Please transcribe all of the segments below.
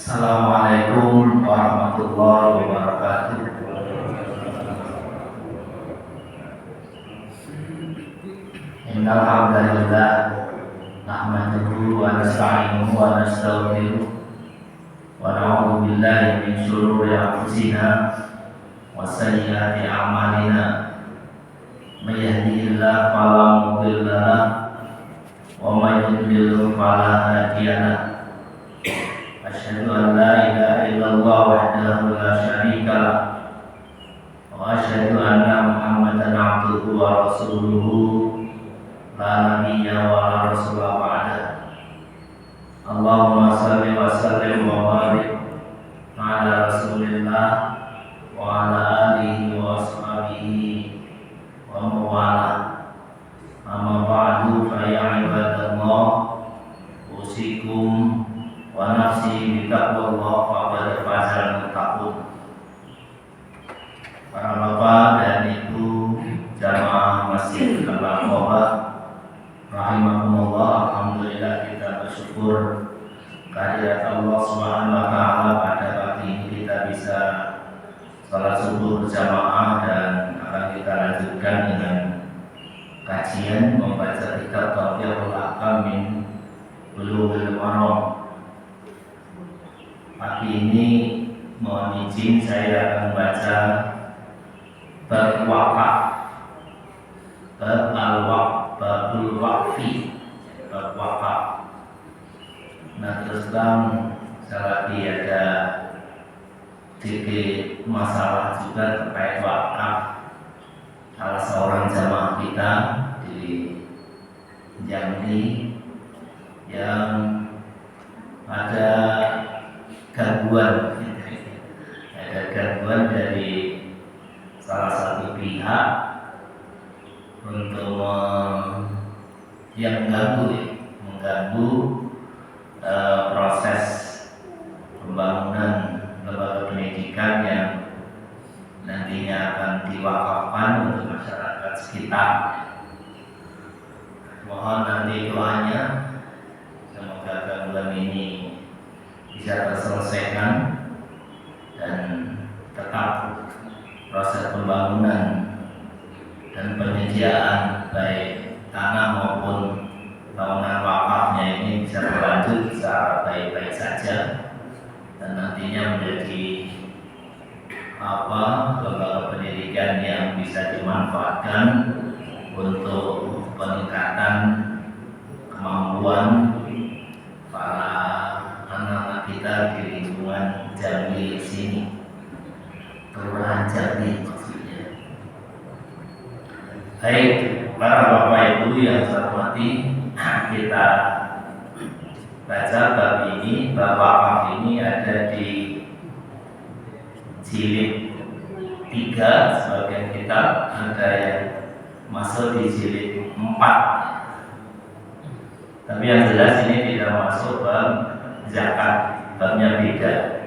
Assalamualaikum warahmatullahi wabarakatuh. Innal hamdalillah nahmaduhu wa nasta'inuhu wa nastaghfiruh wa na'udzu billahi min shururi anfusina wa sayyiati a'malina. May yahdihillahu fala mudilla lahu wa may yudlil fala hadiya lahu. Asyhadu an la ilaha illallah wahdahu la syarika lah wa asyhadu anna Muhammadan abduhu wa rasuluhu la nabiyya wa la rasula ba'da. Allahumma shalli wa sallim wa barik ala Rasulillah wa ala alihi wa ashabihi wa mawala. Amma ba'du fa ya ibadallah, usikum wa nafsi bitaqwallah faqad fazal muttaqun. Para bapak dan ibu jamaah Masjid Al-Aqabah rahimakumullah, alhamdulillah kita bersyukur kehadirat Allah Subhanahu wa taala pada pagi ini kita bisa salat subuh berjamaah, dan akan kita lanjutkan dengan kajian membaca kitab Tauhidul Ahkam min Bulughul Maram. Pagi ini mohon izin saya akan membaca bab wakaf, bab babul waqfi, bab wakaf. Nah, terus terang saya lagi ada sedikit masalah juga terkait wakaf. Salah seorang jamaah kita di Jambi yang ada gangguan dari salah satu pihak untuk yang mengganggu proses pembangunan lembaga pendidikan yang nantinya akan diwakafkan untuk masyarakat sekitar. Mohon nanti doanya, semoga gangguan ini bisa terselesaikan dan tetap proses pembangunan dan penyediaan baik tanah maupun bangunan wakafnya ini bisa berlanjut secara baik-baik saja, dan nantinya menjadi lembaga pendidikan yang bisa dimanfaatkan untuk peningkatan kemampuan para anak-anak kita di lingkungan Jambi sini, kelurahan Jambi maksudnya. Baik, para bapak ibu yang saya hormati, kita baca bab ini. Bab wakaf ini ada di jilid 3 sebagian kitab, ada yang masuk di jilid 4. Tapi yang jelas ini tidak masuk bab zakat, babnya beda.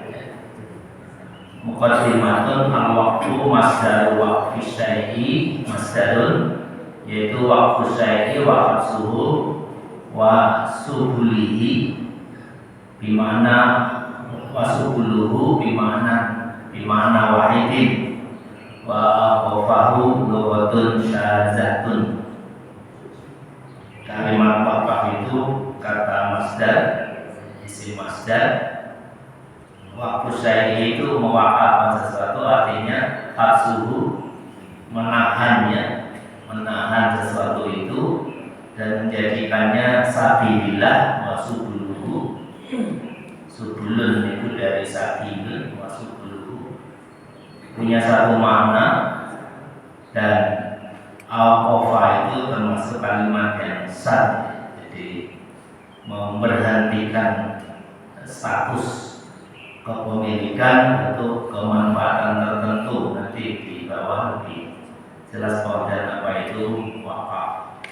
Muqaddimatun al-waqfu masdarul waqfi syai'i masdarun, yaitu waqfu syai'i wa habsuhu wa subulihi bimana wa subuluhu bimana wahidin wa qafahu lughatun syazatun. Kalimat wakaf itu kata masdar, isim masdar. Waktu syai'i itu mewakafkan sesuatu, artinya habsuhu, menahannya, menahan sesuatu itu dan menjadikannya sabilillah wa subuluhu. Subulun itu dari sabil wa subuluhu, punya satu makna, dan al-qafa itu termasuk kalimat yang sad, jadi memberhentikan status kepemilikan untuk kemanfaatan tertentu. Nanti di bawah lebih jelas pengertian apa itu wakaf.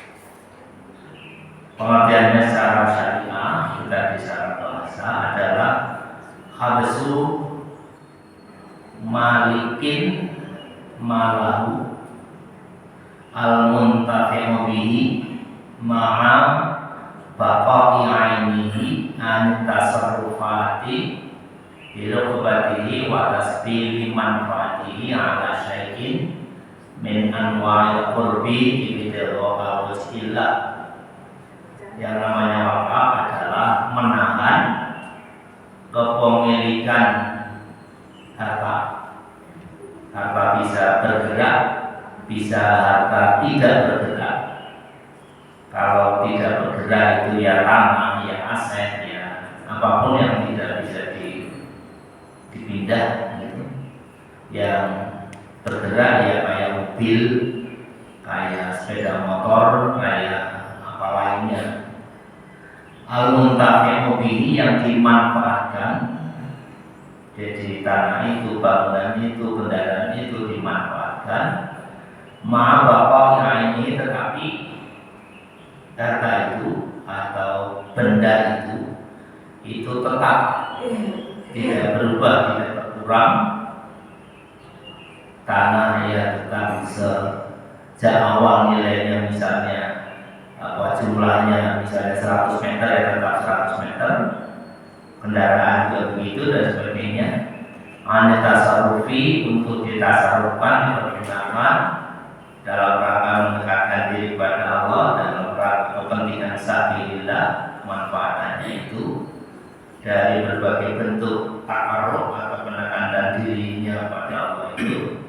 Pengertiannya secara syariah, kita secara bahasa adalah habsu malikin malahu al-muntafi'u bihi ma'a baqa'i ainihi an tasarrufati birukubatihi wa tasbili manfaatihi ala syai'in min anwa'il qurbi ibtida'a wajhillah. Yang namanya wakaf adalah menahan kepemilikan harta. Harta bisa bergerak, bisa harta tidak bergerak. Kalau tidak bergerak itu ya tanah, ya aset, ya apapun yang tidak bisa dipindah gitu. Yang bergerak ya kayak mobil, kayak sepeda motor, kayak apa lainnya. Al-muntafi'u bihi yang dimanfaatkan. Jadi tanah itu, bangunan itu, kendaraan itu dimanfaatkan. Ma'abaqa'i ini tetapi harta itu atau benda itu tetap tidak berubah, tidak berkurang. Tanah ya tetap sejak awal nilainya misalnya jumlahnya misalnya 100 meter ya tetap 100 meter. Kendaraan juga begitu dan sebagainya. Tasarrufi untuk ditasarrufkan, dipergunakan dalam rangka mendekatkan diri kepada Allah dan kepentingan sabilillah, manfaatannya itu dari berbagai bentuk takarruf atau pendekatan dirinya pada Allah itu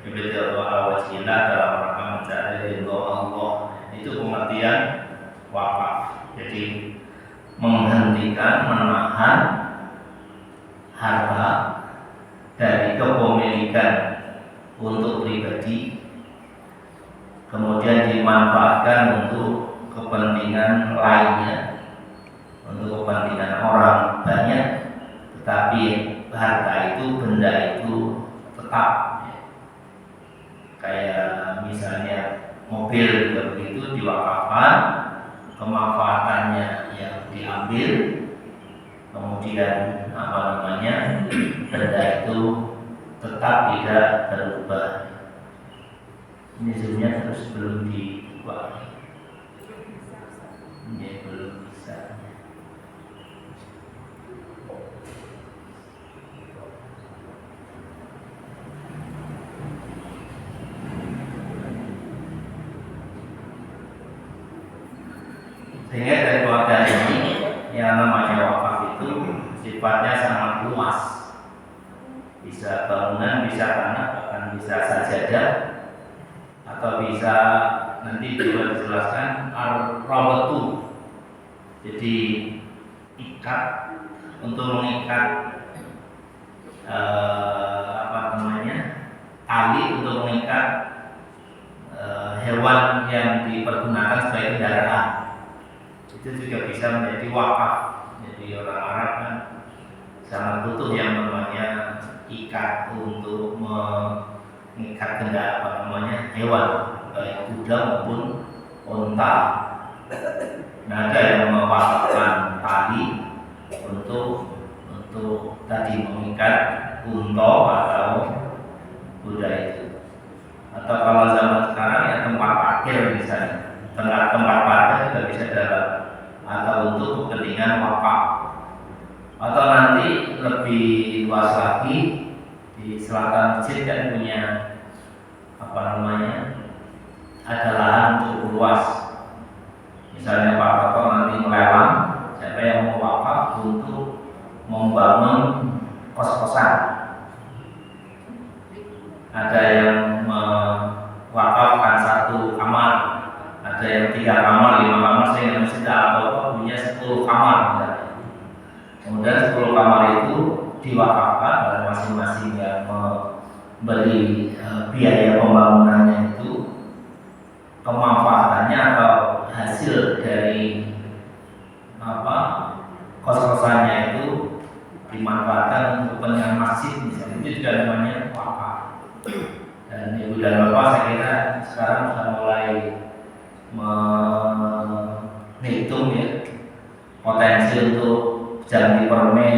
ibtida'a wajhillah dalam rangka mencari ridho Allah. Itu pengertian wakaf. Jadi menghentikan, menahan harta dari kepemilikan untuk pribadi, kemudian dimanfaatkan untuk kepentingan lainnya, untuk kepentingan orang banyak, tetapi harta itu, benda itu tetap. Kayak misalnya mobil juga begitu, diwakafkan, kemanfaatannya yang diambil, kemudian benda itu tetap tidak berubah. Ini sebenarnya terus belum dibuat. Ini belum bisa. Sehingga dari keluarga ini yang namanya wakaf itu sifatnya sangat luas. Bisa bangunan, bisa tanah, bahkan bisa sajadah, atau bisa nanti juga dijelaskan ar-rawatu. Jadi ikat, untuk mengikat tali untuk mengikat hewan yang dipergunakan sebagai kendaraan. Itu juga bisa menjadi wakaf. Jadi orang Arab kan sangat butuh yang namanya ikat untuk mengikat hewan, baik kuda maupun unta. Nah, ada yang mewakafkan tali untuk tadi mengikat unta atau kuda itu. Atau kalau zaman sekarang ya tempat parkir misalnya, tempat parkir juga bisa dalam atau untuk kepentingan wakaf. Atau nanti lebih luas lagi di selatan masjid kan punya ada lahan untuk luas. Misalnya Pak Toto nanti melelang, siapa yang mau wakaf untuk membangun kos-kosan. Ada yang mewakafkan 1 kamar, ada yang 3 kamar, 5 kamar, sehingga masjid atau punya 10 kamar. Kemudian 10 kamar itu diwakafkan oleh masing-masing yang memberi biaya pembangunannya itu, kemanfaatannya atau hasil dari kos-kosannya itu dimanfaatkan untuk kepentingan masjid misalnya, itu juga namanya wakaf. Dan ibu dan bapak saya kira sekarang sudah mulai menghitung ya potensi untuk Jambi Perme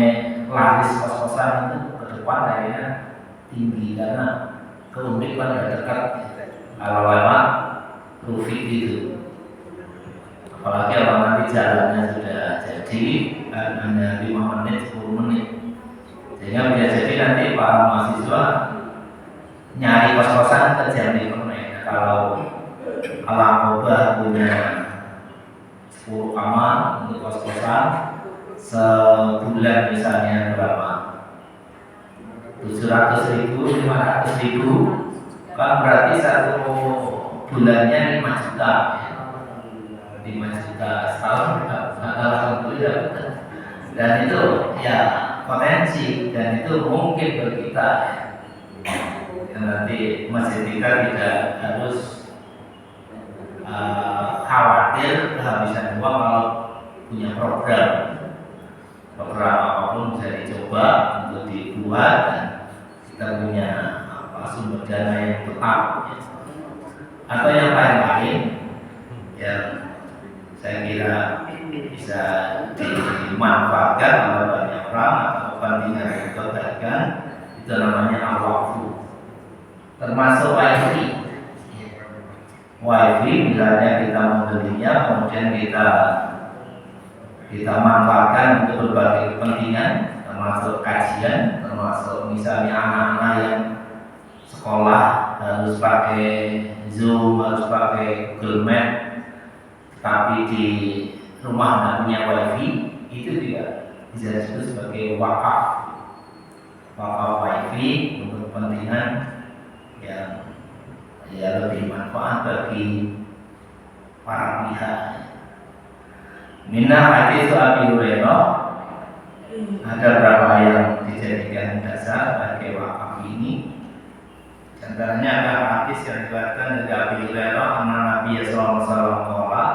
laris kos-kosan itu ke depan kayaknya tinggi karena keunikan ya dekat kalau lewat Rufik itu. Apalagi kalau nanti jalannya sudah jadi hanya 5 menit, 10 menit Sehingga bisa jadi nanti para mahasiswa nyari kos-kosan terjamin permanen. Kalau Alangkobah punya 10 kamar untuk kos-kosan, sebulan misalnya berapa? 700.000, 500.000, kan berarti satu bulannya 5 juta, 5 juta setahun, alhamdulillah. Dan itu ya potensi, dan itu mungkin bagi kita. Nanti masjid kita tidak harus khawatir kehabisan uang kalau punya program apapun bisa dicoba untuk dibuat, dan kita punya sumber dana yang tetap, atau yang lain-lain yang saya kira bisa dimanfaatkan oleh banyak orang atau kepentingan kebaikan. Itu namanya al-waqfu, termasuk wifi misalnya kita membelinya, kemudian kita manfaatkan untuk berbagai kepentingan, termasuk kajian, termasuk misalnya anak-anak yang sekolah harus pakai Zoom, harus pakai Google Meet, tapi di rumah tidak punya wifi, itu juga bisa disebut sebagai wakaf wifi untuk kepentingan yang lebih manfaat bagi para pihak. Minna hadis Abi Hurairah, ada berapa yang dijadikan dasar bagi wakaf ini. Antaranya ada hadis yang diriwayatkan dari Abi Hurairah, anna Nabi sallallahu alaihi wasallam qala,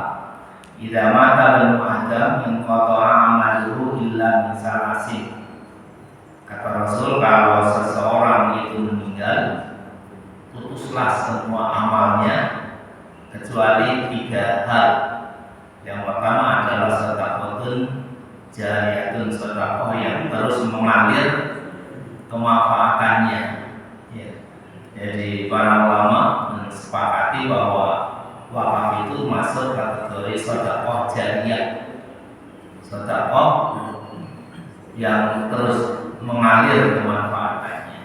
"Idza mata banu Adam inqata'a amaluhu illa min salasin." Kata Rasul, kalau seseorang itu meninggal, putuslah semua amalnya kecuali 3 hal. Yang pertama adalah sedekahun jariyatun, sedekah yang terus mengalir kemanfaatannya. Ya. Jadi para ulama mensepakati bahwa wakaf itu masuk kategori sedekah jariyah, sedekah yang terus mengalir kemanfaatannya.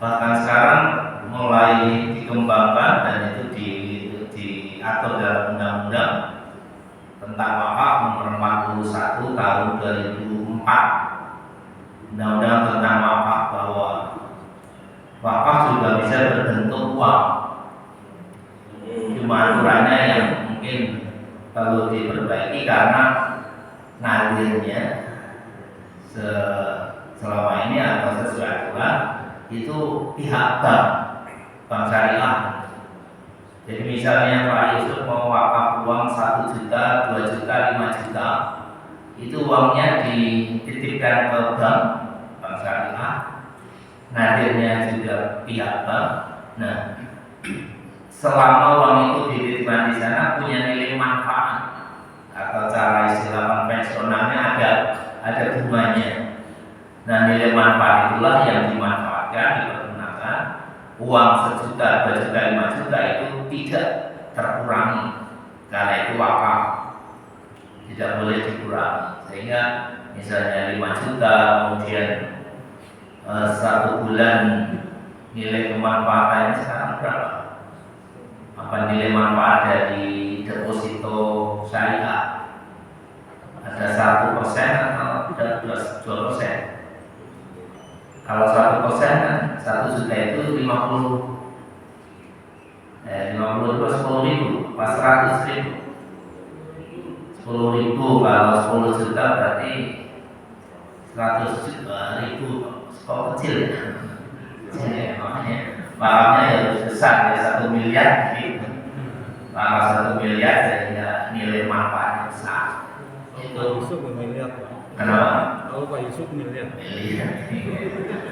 Bahkan sekarang mulai dikembangkan, dan itu diatur dalam undang-undang tentang wakaf nomor 41 tahun 2004, undang-undang tentang wakaf, bahwa wakaf juga bisa berbentuk uang. Cuma aturannya yang mungkin perlu diperbaiki karena ngalirnya selama ini atau sesuai aturan itu pihak bank syariah. Jadi misalnya Pak Yusuf mau wakaf uang 1 juta, 2 juta, 5 juta, itu uangnya dititipkan ke bank syariah, nadirnya juga pihak bank. Nah, selama uang itu dititipkan di sana punya nilai manfaat, atau cara istilah konvensionalnya ada bunganya. Nah, nilai manfaat itulah yang dimanfaatkan, dipergunakan. Uang 1 juta, 2 juta, 5 juta itu tidak terkurangi, karena itu wakaf, tidak boleh dikurangi. Sehingga misalnya 5 juta, kemudian 1 bulan nilai kemanfaatannya sekarang berapa? Apa nilai manfaat dari deposito syariah? Ada 1% atau ada 2%? Kalau 1% kan 1 juta itu 50 itu 10.000, pas 100.000. 10.000 kalau 10 juta berarti 100.000 kok kecil ya? Makanya ya harus besar ya, 1 miliar gitu. Kalau 1 miliar sehingga nilai manfaatnya besar. Itu miliar. Kenapa? Kalau Pak Yusuf miliar.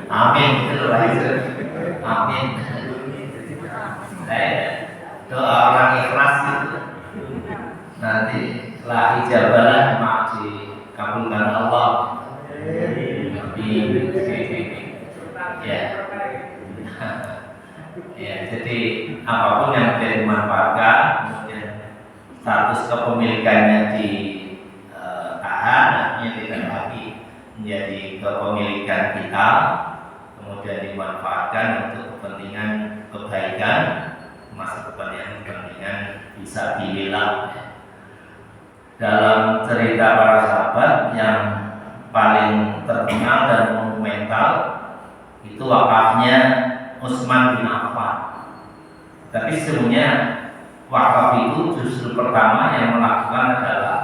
Amin, itu Pak Yusuf. Amin. Doa orang ikhlas itu nanti lah ijabah maaf dikabulkan Allah. Ya. Ya, jadi apapun yang bisa dimanfaatkan, kemudian status kepemilikannya ditahan, artinya tidak lagi menjadi kepemilikan kita, kemudian dimanfaatkan untuk kepentingan kebaikan, masuk kepentingan fisabilillah. Dalam cerita para sahabat yang paling terkenal dan monumental itu wakafnya Utsman bin Affan. Tapi sebenarnya wakaf itu justru pertama yang melakukan adalah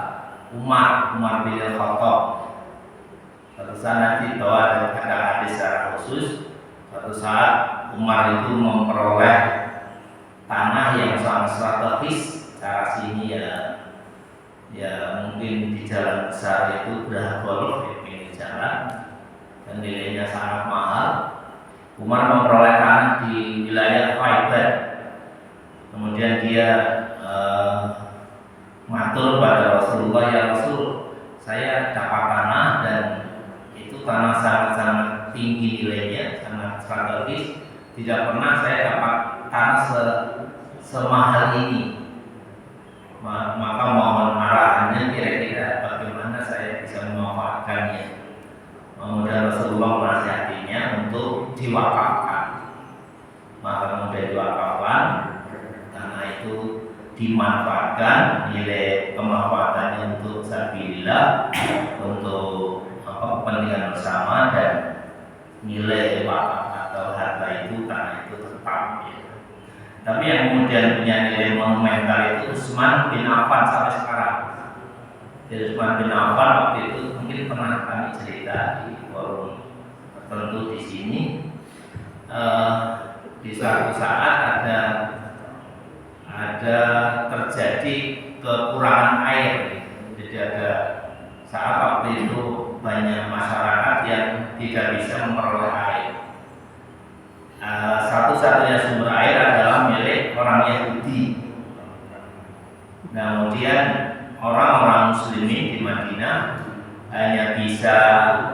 Umar bin Khattab. Suatu saat nanti tahu ada hadis secara khusus. Suatu saat Umar itu memperoleh tanah yang sangat strategis. Cara sini ya mungkin di jalan besar itu udah golf di pinggir jalan dan nilainya sangat mahal. Umar memperoleh tanah di wilayah Khaybar. Kemudian dia matur pada Rasulullah, ya Rasul, saya dapat tanah dan itu tanah sangat-sangat tinggi nilainya, sangat strategis. Tidak pernah saya dapat tanah semahal ini. Maka mohon arahannya kira-kira bagaimana saya bisa memanfaatkannya. Kemudian Rasulullah menasihatinya untuk diwakafkan. Maka kemudian diwakafkan, tanah itu dimanfaatkan, nilai kemanfaatannya untuk sabilillah, untuk kepentingan bersama, dan nilai wakaf atau harta itu tanah itu tetap ya. Tapi yang kemudian punya nilai monumental itu Utsman bin Affan sampai sekarang. Jadi Utsman bin Affan waktu itu mungkin pernah kami cerita di forum tertentu di sini. Di suatu saat ada terjadi kekurangan air. Jadi ada saat waktu itu banyak masyarakat yang tidak bisa memperoleh air. Satu-satunya sumber air adalah milik orang Yahudi. Kemudian orang-orang Muslimin di Madinah hanya bisa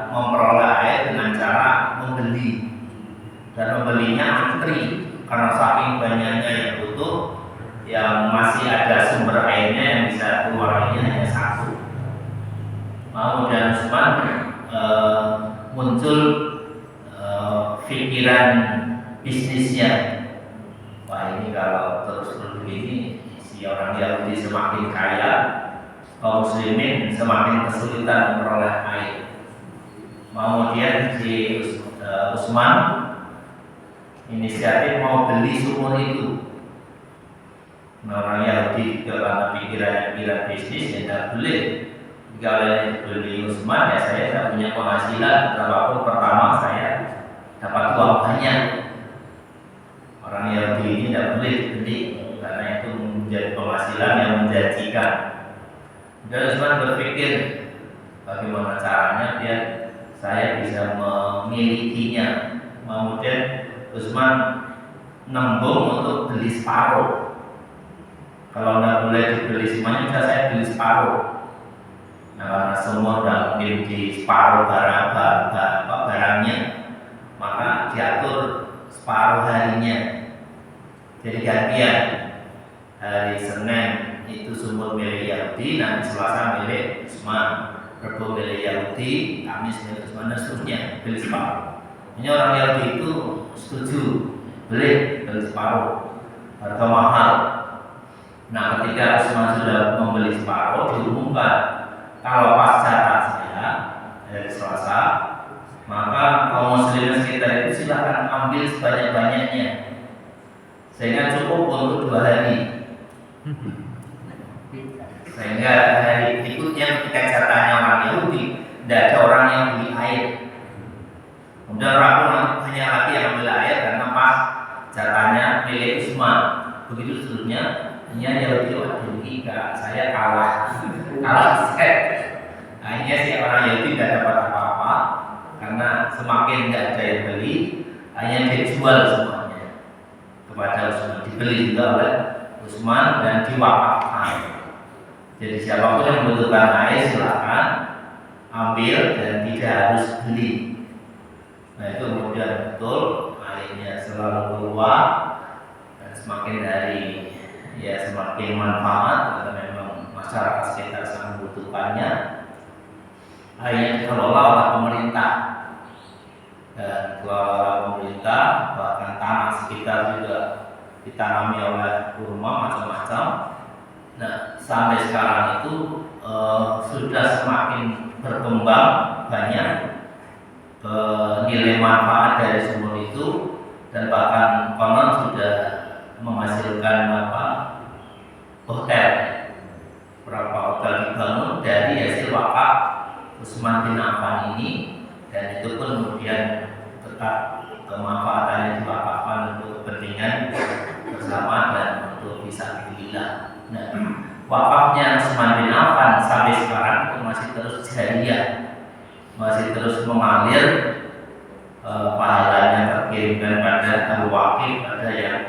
memperoleh air dengan cara membeli, dan membelinya antri karena saking banyaknya yang butuh, yang masih ada sumber airnya yang bisa keluar airnya hanya satu. Kemudian Utsman muncul pikiran bisnisnya. Wah, ini kalau terus begini, si orang Yahudi semakin kaya, kaum muslimin semakin kesulitan memperoleh air. Kemudian si Utsman inisiatif mau beli sumur itu. Nah, orang Yahudi juga karena pikiran bisnis ya tidak boleh. Kalau beli Utsman ya saya tidak punya penghasilan, berapapun pertama saya dapat uang banyak. Orang Yahudi ini tidak boleh dibeli karena itu menjadi penghasilan yang menjanjikan. Dan Utsman berpikir bagaimana caranya biar saya bisa memilikinya. Kemudian Utsman nembung untuk beli separuh. Kalau tidak boleh dibeli semuanya, bisa saya beli separuh. Nah, karena semua sudah mungkin di separuh barangnya, maka diatur separuh harinya. Jadi gantian, hari Senin itu sumur milik Yahudi, nanti Selasa milik Utsman, Rabu milik Yahudi, Kamis milik Utsman, dan seterusnya beli separuh. Ini orang Yahudi itu setuju beli separuh, harga mahal. Nah, ketika Utsman sudah membeli separuh, diumumkan kalau pas jatah saya dari Selasa, maka kaum muslimin sekitar itu silahkan ambil sebanyak-banyaknya, sehingga cukup untuk 2 hari. Sehingga hari berikutnya ketika jatahnya orang Yahudi, tidak ada orang yang beli air. Kemudian Rabu hanya lagi yang ambil air karena pas jatahnya milik Utsman. Begitu seterusnya. Hanya Yahudi, waduh jika saya kalah set. Akhirnya si orang Yahudi tidak dapat apa-apa karena semakin tidak ada yang beli, hanya dijual semuanya kepada Utsman, dibeli juga oleh Utsman dan diwakafkan. Jadi siapapun yang membutuhkan air silakan ambil dan tidak harus beli. Nah, itu kemudian betul airnya selalu keluar dan semakin hari ya semakin manfaat karena memang masyarakat sekitar sangat membutuhkannya. yang dikelola oleh pemerintah, dan dikelola oleh pemerintah, bahkan tanah sekitar juga ditanami oleh kurma macam-macam. Nah, sampai sekarang itu sudah semakin berkembang banyak nilai manfaat dari sumur itu, dan bahkan konon sudah menghasilkan hotel. Berapa hotel dibangun dari hasil wakaf Utsman bin Affan ini, dan itu pun kemudian tetap kemanfaatannya diwakafkan untuk kepentingan bersama dan untuk fisabilillah. Nah, wakafnya Utsman bin Affan sampai sekarang itu masih terus jariah, masih terus mengalir, pahalanya terkirimkan pada al-waqif, pada yang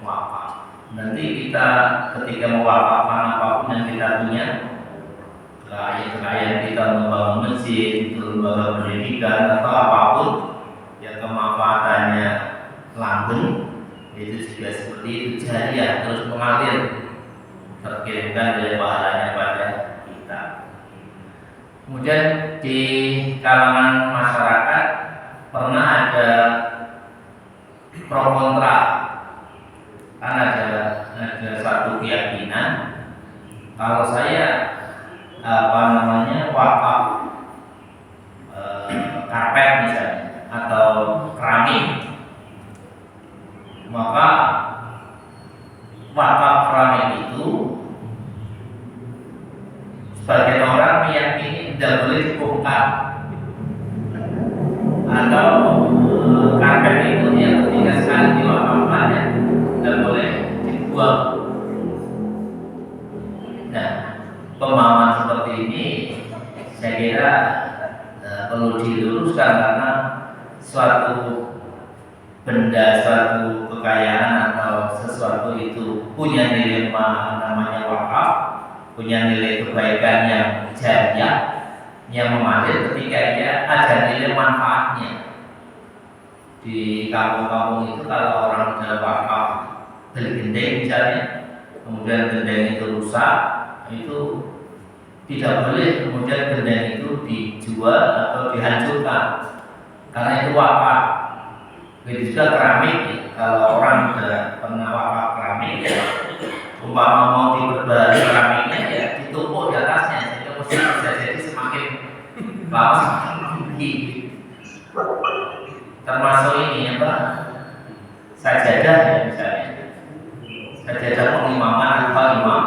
wakaf. Nanti kita ketika mewakafkan apapun yang kita punya, kekayaan kita membangun masjid, lembaga pendidikan atau apapun yang kemanfaatannya langgeng, itu juga seperti itu, jariah, terus mengalir, terkirimkan dari pahalanya pada kita. Kemudian di kalangan masyarakat pernah ada pro kontra, kan ada satu keyakinan kalau saya wakaf karpet misalnya atau keramik, maka wakaf keramik itu sebagian orang meyakini tidak boleh dibongkar, atau karpet itu yang ketika sekali diwakafkan tidak boleh dibuang. Nah, pemahaman seperti ini saya kira perlu diluruskan, karena suatu benda, suatu kekayaan atau sesuatu itu punya nilai namanya wakaf, punya nilai kebaikan yang jariah, yang mengalir ketika dia ada nilai manfaatnya. Di kampung-kampung itu kalau orang sudah wakaf beli gendeng misalnya, kemudian gendeng itu rusak, itu tidak boleh kemudian gendeng itu dijual atau dihancurkan, karena itu wakaf. Begitu juga keramik, kalau orang sudah pernah wakaf keramik, umpama mau diperbarui keramiknya, ya ditumpuk di atasnya, sehingga bisa jadi semakin lama semakin tinggi. Termasuk ini sajadah ya, misalnya sajadah pengimaman atau imam,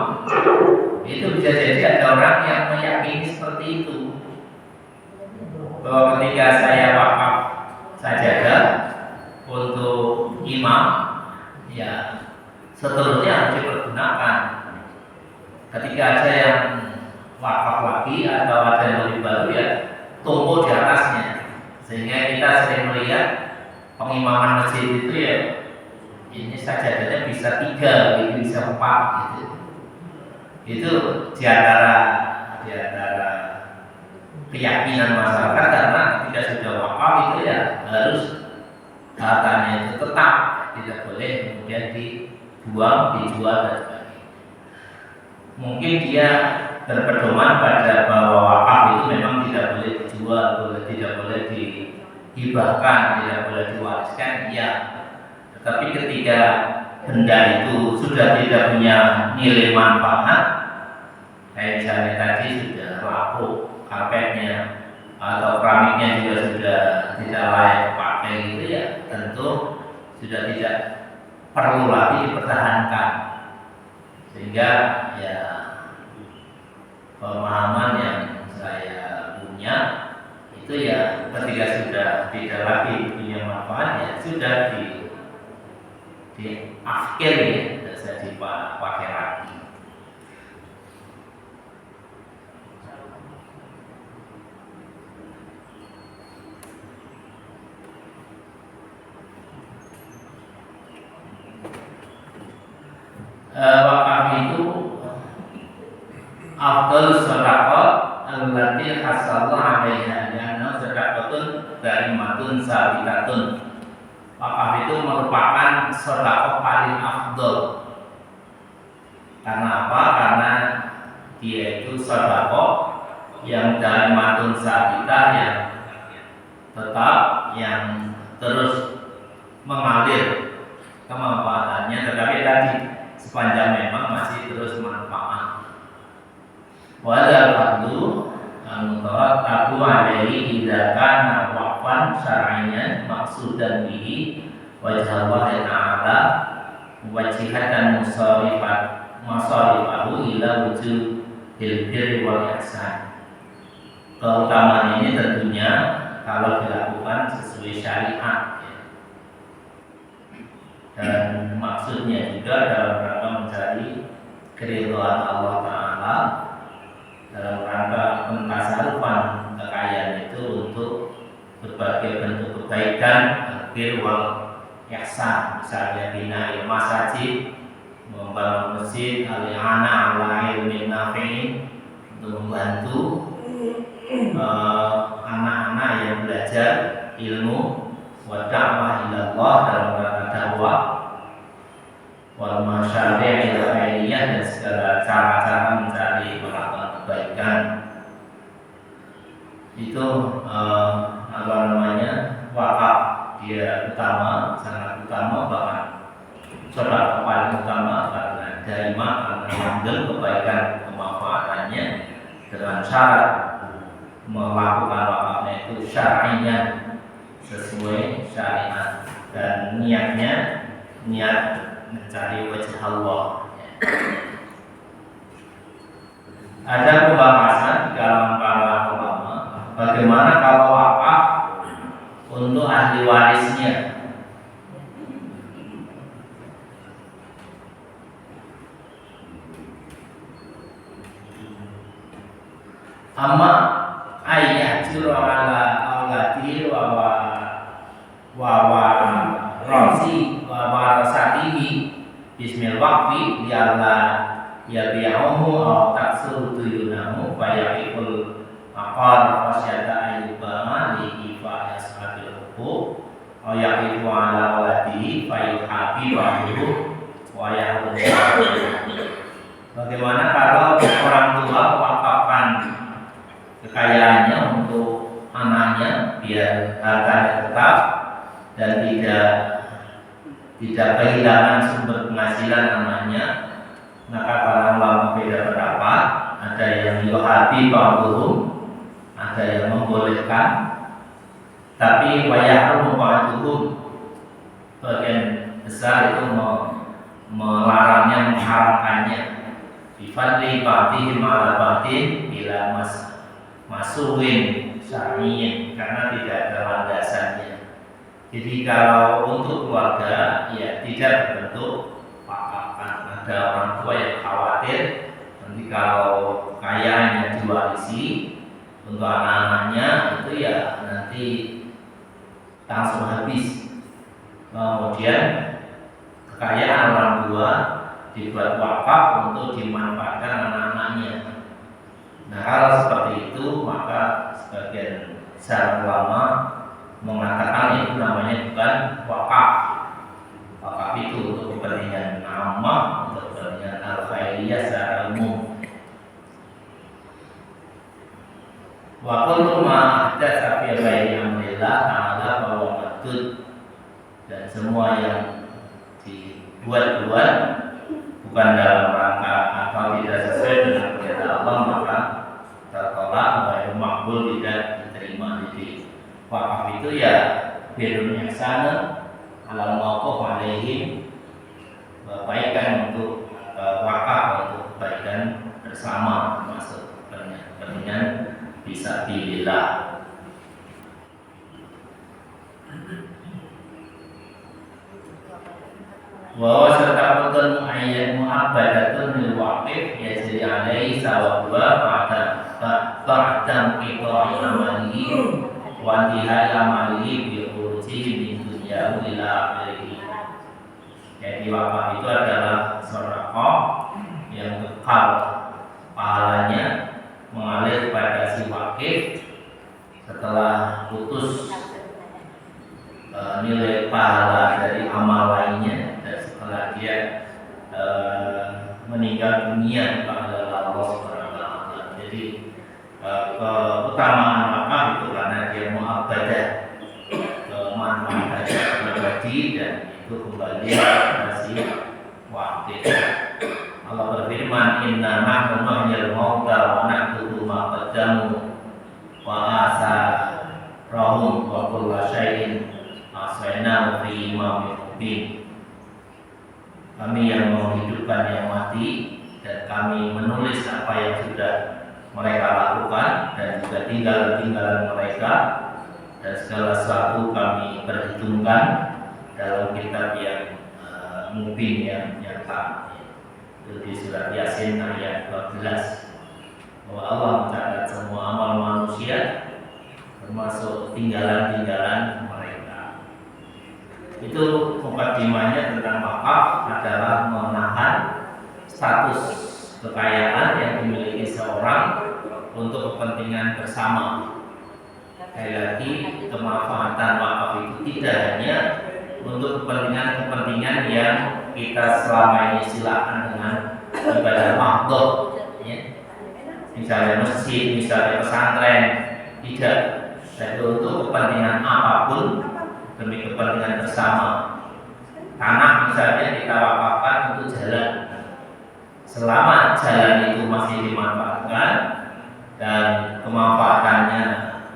itu bisa jadi ada orang yang meyakini seperti itu, bahwa ketika saya wakaf sajadah untuk imam, ya seterusnya harus dipergunakan. Ketika ada yang wakaf lagi atau ada yang lebih baru, ya tumpuk di atasnya, sehingga kita sering melihat pengimaman masjid itu ya, ini sajadahnya bisa 3, ini bisa 4 gitu. Itu diantara keyakinan masyarakat, karena ketika sudah wakaf itu ya harus hartanya itu tetap, tidak boleh kemudian dibuang, dijual dan sebagainya. Mungkin dia berpedoman pada bahwa wakaf itu memang tidak boleh dijual, tidak boleh dihibahkan, tidak boleh diwariskan, ya. Tetapi ketika benda itu sudah tidak punya nilai manfaat, kayak misalnya tadi sudah rapuh karpetnya atau keramiknya juga sudah tidak layak dipakai gitu ya, tentu sudah tidak perlu lagi dipertahankan. Sehingga ya pemahaman yang saya punya itu ya ketika sudah tidak lagi punya manfaat, ya sudah di akhir ya, tidak bisa dipakai lagi. Wakaf itu afdal sedekah allati hasallallahu alaiha, yana sedekatun darimatun sabitatun. Wakaf itu merupakan sedekah paling afdal. Karena apa? Karena dia itu sedekah yang daimatun sabitah, yang tetap, yang terus mengalir kemanfaatannya, tetapi tadi sepanjang memang masih terus manfaat. Wadal fadlu tabu alaihi idza kana waqfan syar'iyyan maqsudan bihi wajha Allah ta'ala wajhatan musarifahu ila wujud birri wal ihsan. Keutamaan ini tentunya kalau dilakukan sesuai syariat, dan maksudnya juga dalam rangka mencari keridhaan Allah Ta'ala, dalam rangka pentasarufan kekayaan itu untuk berbagai bentuk kebaikan, bir wal ihsan, misalnya bina masjid, membangun masjid, al-i'ana ala ilmin nafi'in, untuk membantu anak-anak yang belajar ilmu, wa da'wah ila Allah, dalam rangka dakwah, wal masyari' ila khairiyah, dan segala cara-cara mencari melakukan kebaikan. Itu wakaf dia utama, sangat utama, bahkan sedekah paling utama, karena daimah, karena mengambil kebaikan kemanfaatannya dengan syarat melakukan wakafnya itu syar'inya, sesuai syariat, dan niatnya niat mencari wajah Allah. Ada pembahasan di kalangan para ulama bagaimana kalau wakaf untuk ahli warisnya. Amma ayat surah ala awladi wa rosi wa warasatihi bismil waqfi lialla yabi'uhu aw taksur tuyunahu fayaqul aqar fasyata ayyubama lihi fa yashabil huquq aw yaqifu ala awladihi fayuhabi wa'uhu wa yahrum. Bagaimana kalau orang tua wakafkan kekayaannya untuk anaknya biar hartanya tetap dan tidak kehilangan sumber penghasilan anaknya? Maka para ulama beda pendapat. Ada yang yuhabi ba'duhum, ada yang membolehkan, tapi wayahrum ba'duhum, bagian besar itu melarangnya, mengharamkannya. Bifadli ba'dihim ala ba'din bila masuhin syar'iyyin, karena tidak ada landasannya. Jadi kalau untuk keluarga ya tidak berbentuk wakafkan. Ada orang tua yang khawatir nanti kalau kekayaannya diwarisi untuk anak-anaknya, itu ya nanti langsung habis. Kemudian kekayaan orang tua dibuat wakaf untuk dimanfaatkan anak-anaknya. Nah, kalau seperti itu, maka sebagian besar ulama mengatakan itu namanya bukan wakaf. Wakaf itu untuk kepentingan ammah, untuk kepentingan al-khairiyah secara umum. Wa kullu ma ahdatsa fi ghairi amrillah ta'ala fa huwa mardud. Dan semua yang dibuat-buat bukan dalam rangka atau tidak sesuai dengan perintah Allah, maka tertolak, baik makbul, tidak diterima. Jadi wakaf itu ya birrun ihsana ala mauquf alaihim, kebaikan untuk wakaf, untuk kebaikan bersama, termasuk kepentingan fisabilillah. Wa serta ayat mu'abbadatun lil waqif yajri alaihi sawabwa ba'dam qita'i amalihi wa intihai amalihi bi khurujihi min dunyahu ila akhirih. Jadi wakaf itu adalah sedekah yang kekal pahalanya mengalir pada si wakif setelah putus nilai pahala dari amal lainnya, dan setelah dia meninggal dunia kepada Allah Subhanahu wa taala. Jadi keutamaan wakaf itu karena dia mu'abbadah, manfaat pribadi, dan itu kembali masih wakil. Allah berfirman, inna nahnu nuhyil mauta wa naktubu ma qaddamu wa asarahum wa kulla syai'in ahsaynahu fi imamin mubin. Kami yang menghidupkan yang mati, dan kami menulis apa yang sudah mereka lakukan dan juga tinggalan mereka, dan segala sesuatu kami perhitungkan dalam kitab yang mubin, yang nyata. Itu di surat Yasin ayat 12, bahwa Allah mencatat semua amal manusia termasuk tinggalan mereka. Itu mukadimahnya tentang wakaf adalah menahan status kekayaan yang dimiliki seorang untuk kepentingan bersama. Sekali lagi, kemanfaatan wakaf itu tidak hanya untuk kepentingan yang kita selama ini silakan dengan ibadah makhluk, ya. Misalnya masjid, misalnya pesantren, tidak. Tapi untuk kepentingan apapun demi kepentingan bersama. Tanah misalnya kita wakafkan untuk jalan. Selama jalan itu masih dimanfaatkan dan kemanfaatannya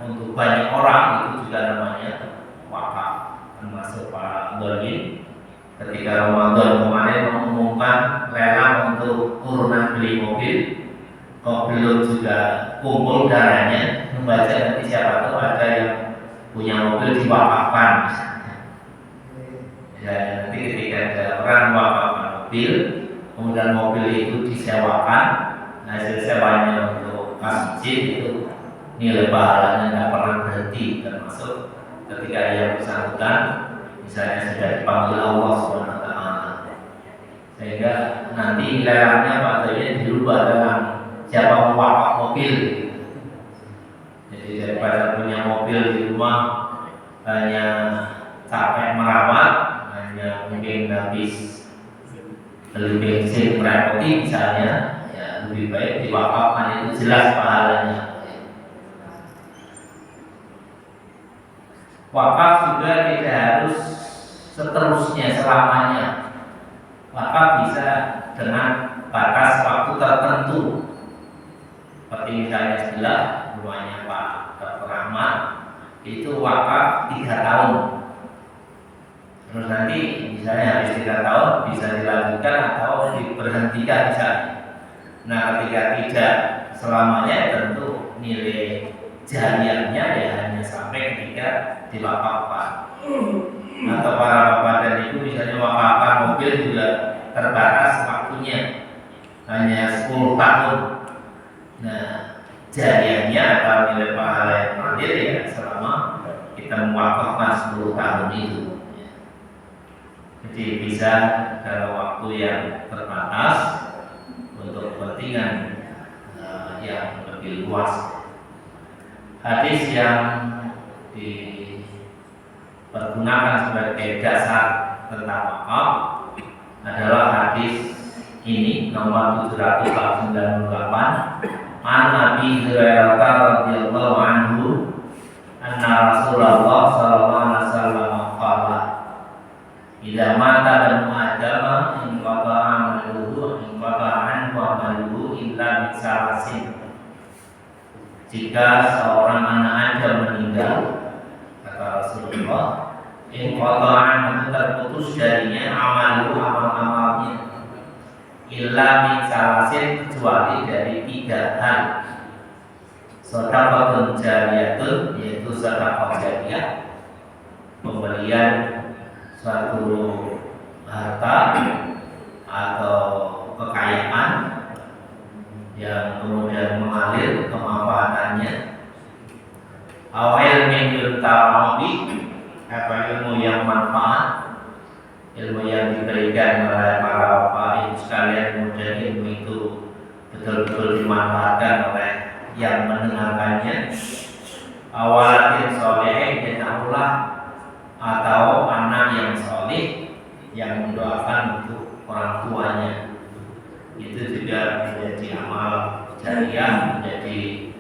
untuk banyak orang, itu juga namanya wakaf. Termasuk para dolim ketika Ramadan kemarin mengumumkan lelang untuk urunan beli mobil, kok belum juga kumpul dananya, membaca nanti siapa tahu ada yang punya mobil diwakafkan. Ya, nanti ketika ada orang wakafkan mobil, kemudian mobil itu disewakan, hasil sewanya untuk masjid, itu nilai pahalanya tidak pernah berhenti, termasuk ketika yang bersangkutan misalnya sudah dipanggil Allah SWT, sehingga nanti lelangnya padanya dirubah dengan siapa mewakaf mobil. Jadi daripada punya mobil di rumah hanya capek merawat, hanya mungkin habis beli bensin merepoti misalnya, ya lebih baik diwakafkan, itu jelas pahalanya. Wakaf juga tidak harus seterusnya selamanya. Wakaf bisa dengan batas waktu tertentu. Seperti misalnya sebelah rumahnya Pak Dr. Rahmat, itu wakaf 3 tahun. Terus nanti misalnya habis 3 tahun bisa dilanjutkan atau diberhentikan misalnya. Nah, ketika tidak selamanya, tentu nilai jariahnya ya hanya sampai ketika diwakafkan. Atau para bapak dan ibu misalnya wakafkan mobil juga terbatas waktunya, hanya 10 tahun. Nah, jariahnya atau nilai pahala yang mengalir ya selama kita mewakafkan 10 tahun itu. Jadi bisa dalam waktu yang terbatas untuk kepentingan yang lebih luas. Hadis yang dipergunakan sebagai dasar tentang wakaf adalah hadis ini nomor 798, an Abi Hurairah radhiyallahu anhu anna Rasulullah sallallahu alaihi wasallam qala idza mata banu adam inqata'a amaluhu inqata'a amaluhu illa bi salasin. Jika seorang anak Adam meninggal, kata Rasulullah, inqata'an itu terputus darinya amal-amalnya, illa min salasin, kecuali dari 3 hal. Shadaqatun jariyatun, yaitu sedekah jariyah, pemberian suatu harta atau kekayaan yang kemudian mengalir kemanfaatannya, awal min ta'abi, apa ilmu yang manfaat, ilmu yang diberikan oleh para bapak ibu sekalian, kemudian ilmu itu betul-betul dimanfaatkan oleh yang mendengarkannya. Awalatin solehin Allah, atau anak yang soleh yang mendoakan untuk orang tuanya, itu juga menjadi amal jariah, menjadi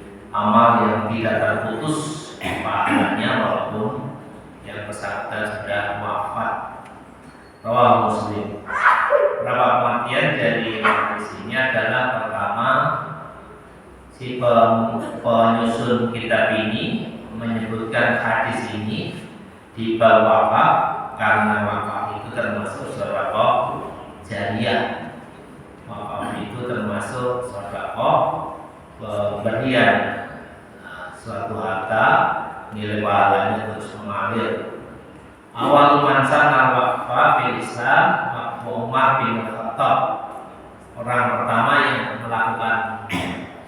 terputus pahalanya walaupun yang bersangkutan sudah wafat. Rawal Muslim. Berapa pengertian dari hadis ini adalah pertama, si penyusun kitab ini menyebutkan hadis ini di bab wakaf karena wakaf itu termasuk sedekah jariyah. Wakaf itu termasuk sedekah pemberian suatu harta nilai pahalanya terus mengalir. Awal man sanna waqfa fil Islam Umar bin Khattab. Orang pertama yang melakukan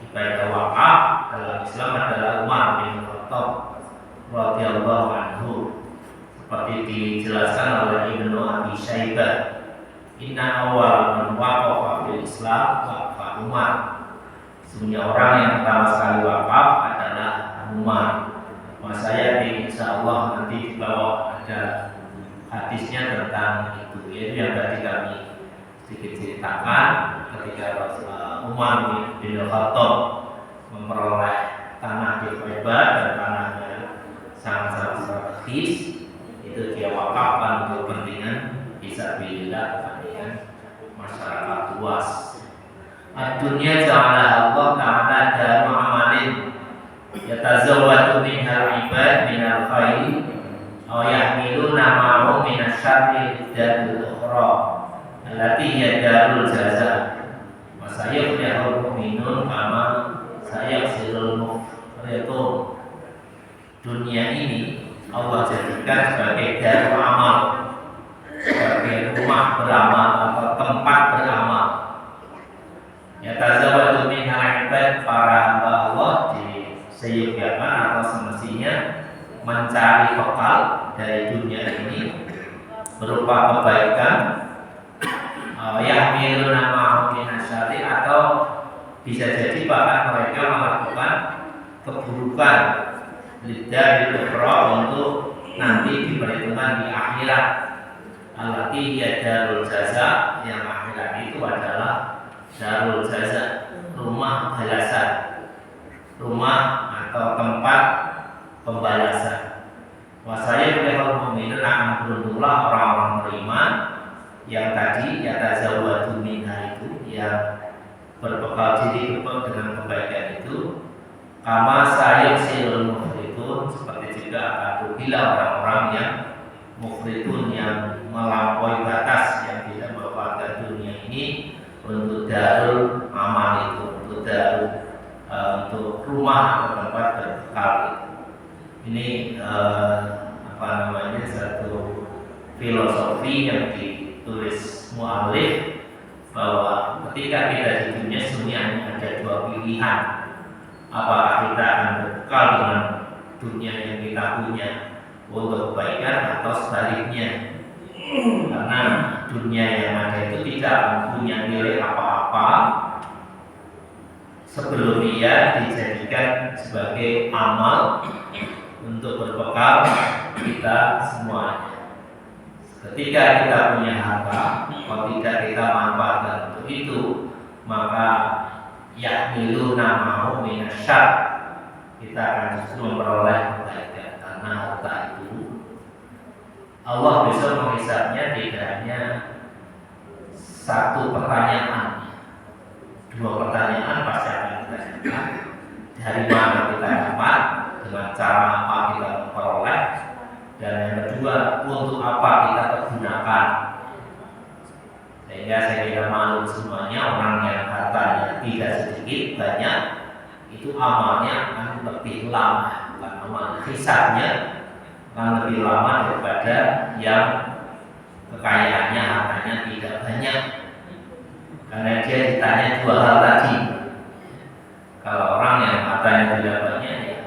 ibadah wakaf dalam Islam adalah Umar bin Khattab radhiyallahu anhu. Seperti dijelaskan oleh Ibnu Abi Syaibah, inna awal man waqafa fil Islam waqfa Umar. Sesungguhnya orang yang pertama sekali wakaf adalah Umar. Saya insya Allah nanti di bawah ada hadisnya tentang itu, yaitu yang tadi kami sedikit ceritakan ketika Umar bin Khattab memperoleh tanah di Khaybar dan tanahnya sangat-sangat strategis, itu dia wakafkan untuk kepentingan fisabilillah, kepentingan masyarakat luas. Dunia ja'ala Allah ta'ala daru amalin yatazawwadu minhal ibad minal khairi aw yahmiluna ma'hum minasyarri darul ukhra allati hiya darul jaza wa sayaflihul mu'minun kama sayafsirul mukhritun. Dunia ini Allah jadikan sebagai darul amal, sebagai rumah beramal atau tempat beramal. Yatazawwadu minhal ibad, para hamba Allah disediakan atau semestinya mencari bekal dari dunia ini berupa kebaikan, yahmiluna ma'hum minasyarri, atau bisa jadi bahkan mereka melakukan keburukan liddaril ukhra untuk nanti diperhitungkan di akhirat. Allati hiya darul jaza, yang akhirat itu adalah darul jaza, rumah balasan, rumah atau tempat pembalasan. Wasaya oleh mukminin akan beruntunglah orang-orang beriman yang tadi yatazawwadu minha, itu yang berbekal diri dengan kebaikan itu. Kama sayafsirul mukhritun, seperti juga akan rugilah orang-orang yang mukhritun, yang melampaui batas, yang tidak memanfaatkan dunia ini untuk darul amal itu, untuk darul untuk rumah atau tempat berbekal itu. Ini satu filosofi yang ditulis mu'allif, bahwa ketika kita di dunia sebenarnya ada dua pilihan. Apakah kita akan berbekal dengan dunia yang kita punya untuk kebaikan, atau sebaliknya. Karena dunia yang ada itu tidak akan punya nilai apa-apa sebelum ia dijadikan sebagai amal untuk berbekal kita semuanya. Ketika kita punya harta, kalau tidak kita manfaatkan untuk itu, maka yahmiluna ma'hum minasyarr, kita akan justru memperoleh kebaikan. Karena harta itu Allah bisa menghisabnya tidak hanya satu pertanyaan, dua pertanyaan pasti akan kita jawab. Dari mana kita dapat, dengan cara apa kita memperoleh, dan yang kedua untuk apa kita pergunakan. Sehingga saya kira malu semuanya, orang yang hartanya tidak sedikit banyak, itu amalnya akan lebih lama, bukan amal, hisabnya akan lebih lama daripada yang kekayaannya hartanya tidak banyak. Karena dia ditanya dua hal tadi. Kalau orang yang hartanya tidak banyak, ya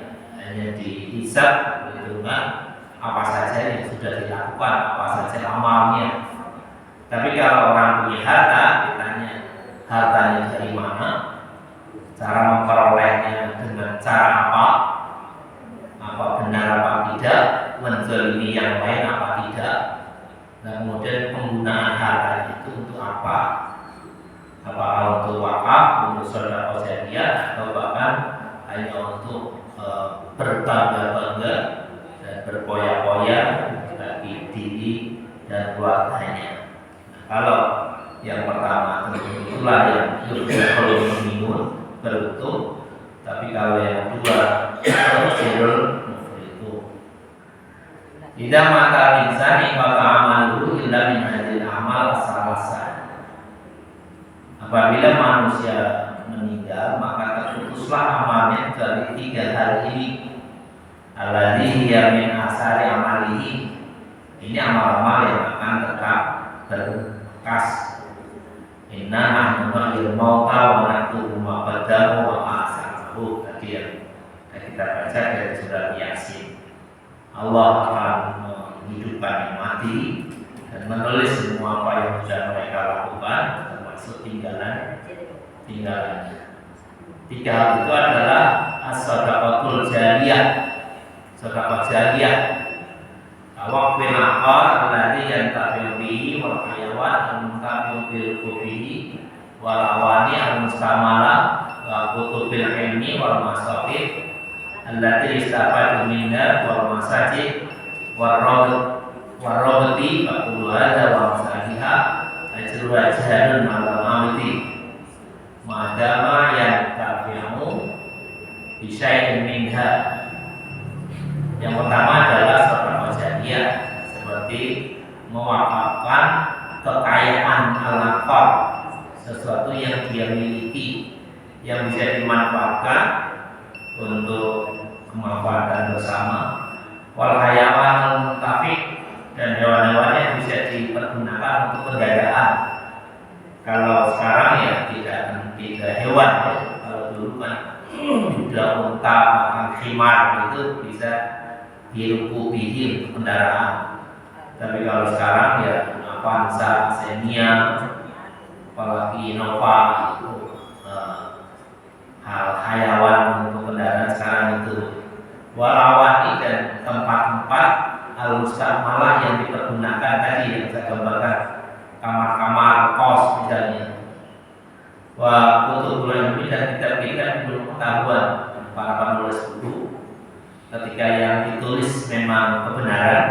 hanya dihisab, perhitungan apa saja yang sudah dilakukan, apa saja amalnya. Tapi kalau orang punya harta, ditanya hartanya dari mana, cara memperolehnya dengan cara apa benar apa tidak, menzalimi yang lain apa tidak, dan kemudian penggunaan harta itu untuk apa? Apakah untuk wakaf, untuk sedekah jariyah, atau bahkan hanya untuk berbangga-bangga dan berpoya-poya bagi diri dan keluarganya. Kalau yang pertama tentu itulah yang yuflihul mu'minun, beruntung. Tapi kalau yang kedua yuflihul muflihun. Idza mata insani maka amaluhu illa min hadil amal salasa. Apabila manusia meninggal maka terputuslah amalnya dari 3 hal ini. Alladzi hiya min asari amalihi. Ini amal-amal yang akan tetap berbekas. Inna nahnu nuhyil mauta wa naktubu ma qaddamu wa ma asaru. Tadi yang kita baca dari surat Yasin. Allah akan menghidupkan yang mati dan menulis semua apa yang sudah mereka lakukan, termasuk tinggalannya. 3 hal itu adalah as-shadaqatul jariyah, sedekah jariyah, waqfil aqar alladhi yantafi'u bihi wal hayawan al-muntafi'u bil qubihi wal awani al-mustamala wa kutubil ilmi wal masafid allati istafadu minha wal masajid wal rabti wa kullu hadha wa masaliha ajru ajharun ala mawiti madama yantafi'u bisyai'in minha. Yang pertama adalah sedekah jariyah, seperti mewakafkan kekayaan al-aqar, sesuatu yang dia miliki yang bisa dimanfaatkan untuk kemanfaatan bersama. Wal hayawan muntafi, dan hewan-hewan yang bisa dipergunakan untuk perdagangan. Kalau sekarang ya tidak hewan ya. Kalau dulu kan sudah unta, bahkan khimar itu bisa dirukubihi untuk kendaraan. Tapi kalau sekarang ya Avanza, Xenia, apalagi Innova itu hal hayawan untuk kendaraan sekarang itu. Walawani dan tempat-tempat al-musta'malah yang dipergunakan tadi yang saya gambarkan, kamar-kamar kos misalnya. Wa kutubul ilmi, dan kitab-kitab ilmu pengetahuan para penulis buku. Ketika yang ditulis memang kebenaran,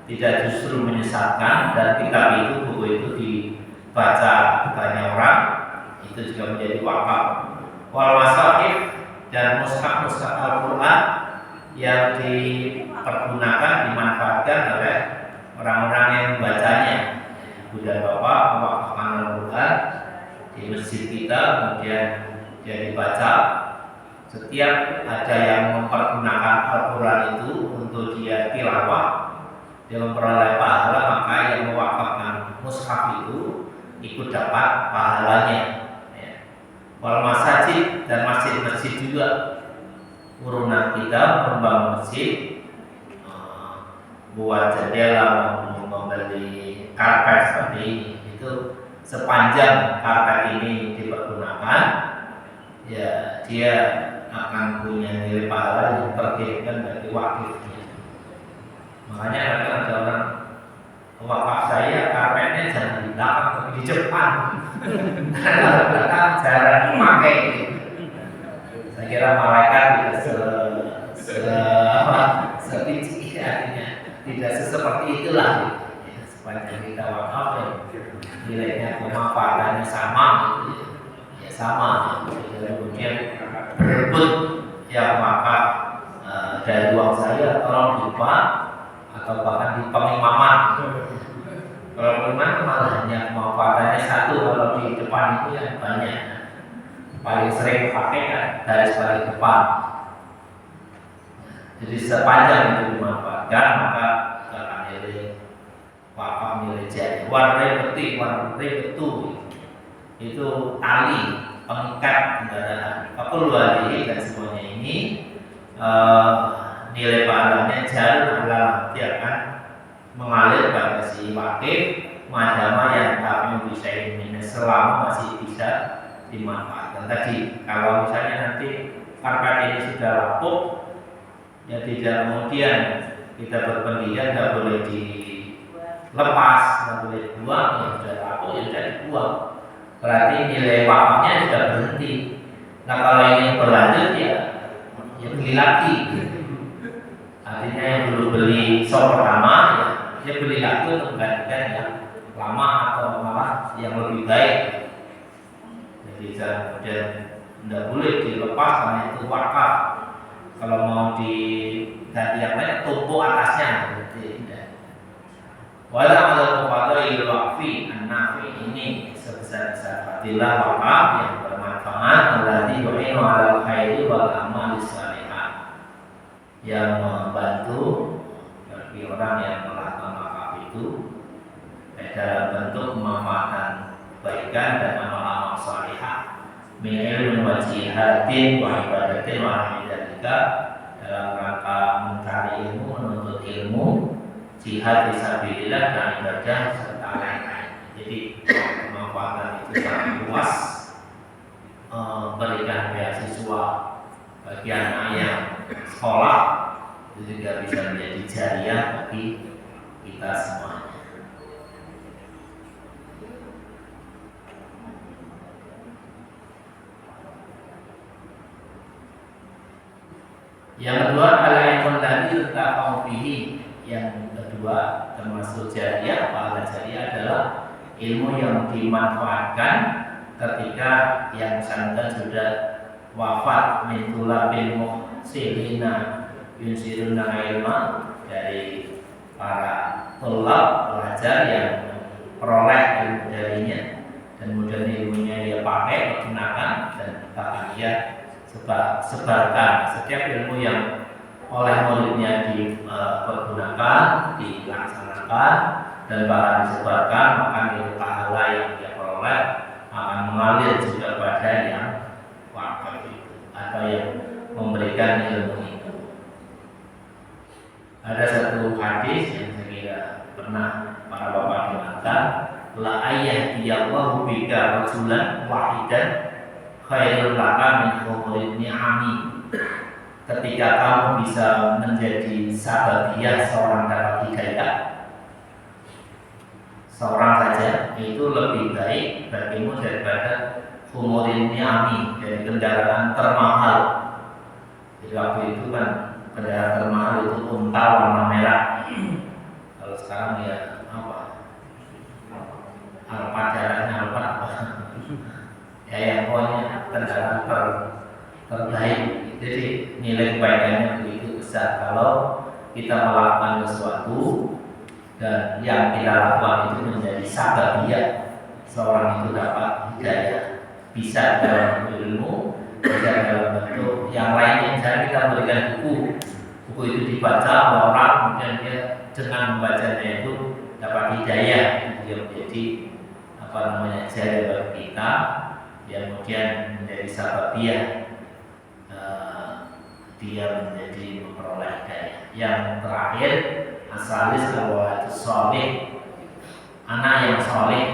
tidak justru menyesatkan, dan kitab itu, buku itu dibaca banyak orang, itu juga menjadi wakaf. Wal masahif, dan mushaf-mushaf Al-Quran yang dipergunakan, dimanfaatkan oleh orang-orang yang membacanya. Ibu dan bapak mewakafkan Al-Quran di masjid kita, kemudian dia dibaca. Setiap ada yang mempergunakan Al-Quran itu untuk dia tilawah, dia memperoleh pahala, maka yang mewakafkan mushaf itu ikut dapat pahalanya. Wal masajid, dan masjid-masjid juga, urunan kita membangun masjid, buat jendela, membeli karpet seperti ini, itu sepanjang karpet ini dipergunakan, ya dia akan punya nilai pahala yang terkirimkan dari wakifnya. Makanya kadang ada orang, wakaf saya karpetnya jangan di belakang tapi di depan, karena belakang jarang dipakai. Saya kira malaikat tidak sepinci, artinya tidak seperti itulah. Sepanjang kita wakaf ya, nilainya pemanfaatannya sama, ya sama. Kemudian berebut yang wakaf dari uang saya, tolong dibuat atau bahkan di pengimaman. Kalau pengimaman malah hanya pemanfaatannya satu, kalau di depan itu yang banyak. Paling sering pakai kan garis paling depan. Jadi sepanjang itu dimanfaatkan, maka akan nilai wakaf, nilai jadi. Warna betul itu tali pengikat kendaraan. Keluar dan semuanya ini nilai pahalanya jalur adalah dia akan mengalir pada si wakif madama yang kami bisa ini selama masih bisa dimanfaatkan. Tadi kalau misalnya nanti karpet ini sudah lapuk, ya tidak kemudian kita berpendirian nggak boleh dilepas, nggak boleh dibuang, ya sudah lapuk ya sudah dibuang. Berarti nilai wakafnya sudah berhenti. Nah kalau ingin berlanjut ya beli lagi. Artinya yang dulu beli show pertama ya dia beli lagi untuk menggantikan yang lama atau malah yang lebih baik. Jadi kemudian tidak boleh dilepas karena itu wakaf. Kalau mau diganti yang lain tumpuk atasnya. Wala ala muqadai waqfi an-nafi ini sebesar-besar fadilah wakaf yang bermanfaat alladzi yu'inu 'alal khairi wal amali shalihah, yang membantu bagi orang yang melakukan wakaf itu dalam bentuk memanfaatkan kebaikan dan amal-amal shalihah min ilmin wa jihadin wa ibadatin wa hamidalika, dalam rangka mencari ilmu, menuntut ilmu, jihad fisabilillah dan ibadah serta lain-lain. Jadi pemanfaatan itu sangat luas. Berikan beasiswa bagi anak yang sekolah itu juga bisa menjadi jariah bagi kita semuanya. Yang kedua al-ilmu alladzi yuntafa'u bihi. Yang kedua termasuk jariah, pahala jariah adalah ilmu yang dimanfaatkan ketika yang bersangkutan sudah wafat, min tulabil muhsinina yunsiruna ilma, dari para tulab pelajar yang peroleh ilmu darinya dan kemudian ilmunya dia pakai, gunakan dan bahkan dia sebarkan. Setiap ilmu yang oleh muridnya dipergunakan, dilaksanakan dan bahkan disebarkan, maka nilai pahala yang dia peroleh akan mengalir juga pada yang wakaf itu atau yang memberikan ilmu itu. Ada satu hadis yang saya kira pernah para bapak dengarkan, la ayyadiyallahu bika rajulan wahidan khairul laka min humuril ni'ami. Ketika kamu bisa menjadi sababiah seorang dapat hidayah, seorang saja, itu lebih baik bagimu daripada humurin ni'ami, dari kendaraan termahal. Jadi waktu itu kan kendaraan termahal itu unta warna merah. Kalau sekarang ya apa? Alphard, jalannya Alphard apa? Ya yang pokoknya kendaraan terbaik. Jadi nilai kebaikannya begitu besar kalau kita melakukan sesuatu dan yang kita lakukan itu menjadi sababiah seorang itu dapat hidayah, bisa dalam ilmu, bisa dalam bentuk yang lainnya. Misalnya kita berikan buku itu dibaca oleh orang, kemudian dia dengan membacanya itu dapat hidayah, dia menjadi jariah bagi kita, yang kemudian menjadi sababiah dia menjadi memperoleh hidayah. Yang terakhir asalis itu soleh, anak yang soleh.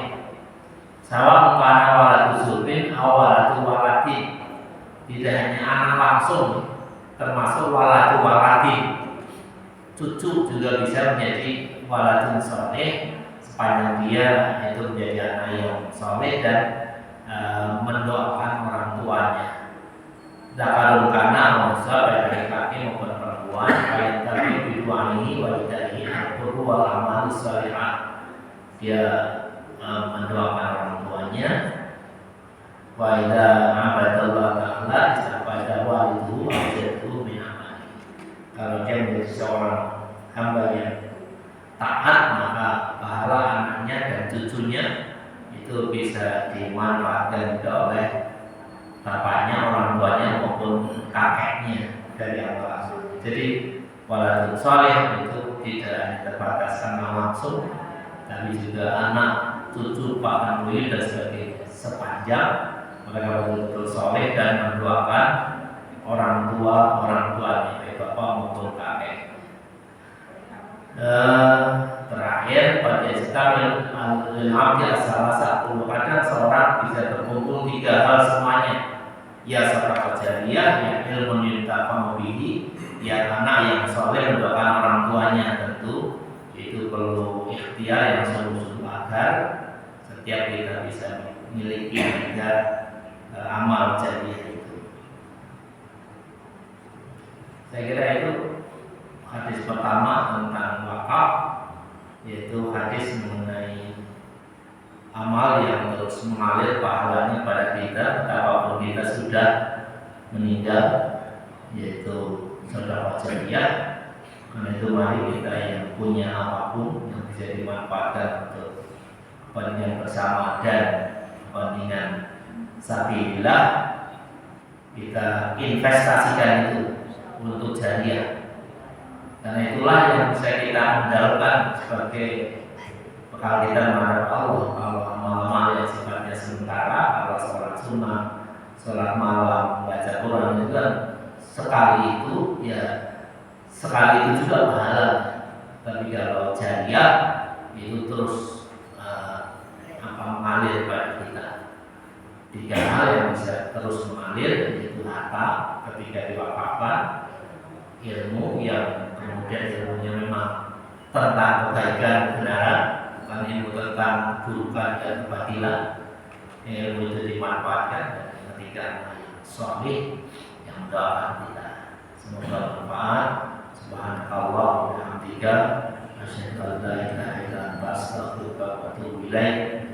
Sawang kana waladu zulmin awalatu waladin. Tidak hanya anak langsung, termasuk waladu waladin. Cucu juga bisa menjadi waladun soleh sepanjang dia itu menjadi anak yang soleh dan mendoakan orang tuanya. Zakarul kana mausa baik laki-laki maupun perempuan, kalian tadi biduani walidayhi al-qurbu wal amal shalihah. Dia mendoakan orang tuanya. Wa idza abadallah ta'ala istabada walidu awjadu min amali. Kalau dia menjadi seorang hamba yang taat, maka pahala anaknya dan cucunya itu bisa dimanfaatkan juga oleh bapaknya, orang tuanya maupun kakeknya dari Allah. Jadi waladun soleh itu tidak hanya terbatas sama langsung, tapi juga anak, cucu, bahkan buyut dan sebagainya. Sepanjang mereka betul-betul soleh dan mendoakan orang tuanya, baik bapak maupun kakek. Terakhir pada istamil al-abdi salah satu, kadang seorang bisa terkumpul tiga hal semuanya. Ya sedekah jariyah, ya ilmu yuntafa'u bihi, ya anak yang soleh mendoakan orang tuanya. Tentu itu perlu ikhtiar yang sungguh-sungguh agar setiap kita bisa memiliki tiga amal jariyah itu. Saya kira itu hadis pertama tentang wakaf, yaitu hadis mengenai amal yang terus mengalir pahalanya pada kita betapapun kita sudah meninggal, yaitu sedekah jariyah. Karena itu mari kita yang punya apapun yang bisa dimanfaatkan untuk kepentingan bersama dan kepentingan sabilillah, kita investasikan itu untuk jariyah. Karena itulah yang bisa kita andalkan sebagai bekal kita menghadap Allah. Kalau amal-amal yang sifatnya sementara, kalau sholat sunnah, sholat malam, baca Quran itu kan sekali itu ya sekali itu juga pahala. Tapi kalau jariyah itu terus mengalir pada kita. 3 hal yang bisa terus mengalir, yaitu harta ketika diwakafkan, ilmu yang kemudian ilmunya memang tentang kebaikan kebenaran, bukan ilmu tentang keburukan dan kebatilan. Ilmu itu dimanfaatkan dan ketika sholih yang mendoakan kita. Semoga bermanfaat. Subhanakallah wa bihamdika, asyhadu an la ilaha illa anta, astaghfiruka wa atubu ilaik.